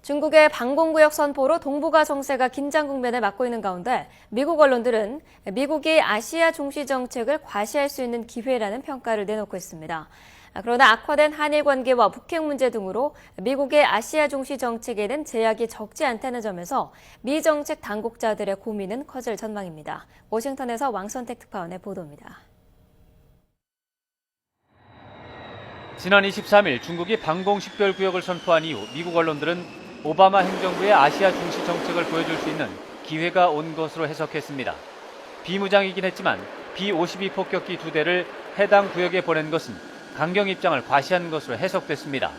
중국의 방공구역 선포로 동북아 정세가 긴장 국면을 맞고 있는 가운데 미국 언론들은 미국이 아시아 중시 정책을 과시할 수 있는 기회라는 평가를 내놓고 있습니다. 그러나 악화된 한일 관계와 북핵 문제 등으로 미국의 아시아 중시 정책에는 제약이 적지 않다는 점에서 미 정책 당국자들의 고민은 커질 전망입니다. 워싱턴에서 왕선택 특파원의 보도입니다. 지난 23일 중국이 방공 식별구역을 선포한 이후 미국 언론들은 오바마 행정부의 아시아 중시 정책을 보여줄 수 있는 기회가 온 것으로 해석했습니다. 비무장이긴 했지만 B-52 폭격기 2대를 해당 구역에 보낸 것은 강경 입장을 과시한 것으로 해석됐습니다.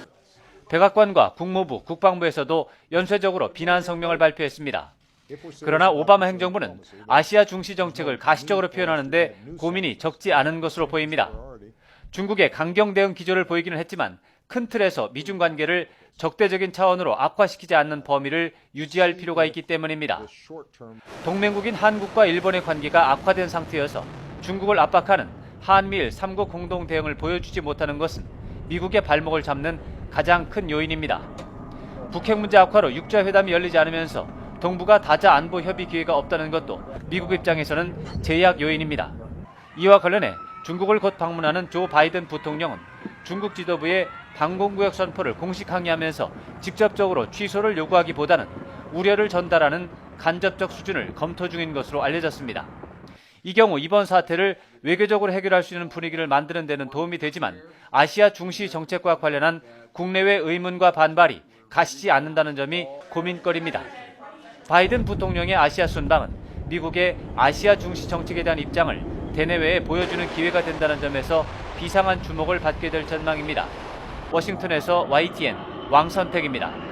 백악관과 국무부, 국방부에서도 연쇄적으로 비난 성명을 발표했습니다. 그러나 오바마 행정부는 아시아 중시 정책을 가시적으로 표현하는데 고민이 적지 않은 것으로 보입니다. 중국의 강경 대응 기조를 보이기는 했지만 큰 틀에서 미중 관계를 적대적인 차원으로 악화시키지 않는 범위를 유지할 필요가 있기 때문입니다. 동맹국인 한국과 일본의 관계가 악화된 상태여서 중국을 압박하는 한미일 3국 공동 대응을 보여주지 못하는 것은 미국의 발목을 잡는 가장 큰 요인입니다. 북핵 문제 악화로 육자회담이 열리지 않으면서 동북아 다자 안보 협의 기회가 없다는 것도 미국 입장에서는 제약 요인입니다. 이와 관련해 중국을 곧 방문하는 조 바이든 부통령은 중국 지도부의 방공구역 선포를 공식 항의하면서 직접적으로 취소를 요구하기보다는 우려를 전달하는 간접적 수준을 검토 중인 것으로 알려졌습니다. 이 경우 이번 사태를 외교적으로 해결할 수 있는 분위기를 만드는 데는 도움이 되지만 아시아 중시 정책과 관련한 국내외 의문과 반발이 가시지 않는다는 점이 고민거리입니다. 바이든 부통령의 아시아 순방은 미국의 아시아 중시 정책에 대한 입장을 대내외에 보여주는 기회가 된다는 점에서 비상한 주목을 받게 될 전망입니다. 워싱턴에서 YTN 왕선택입니다.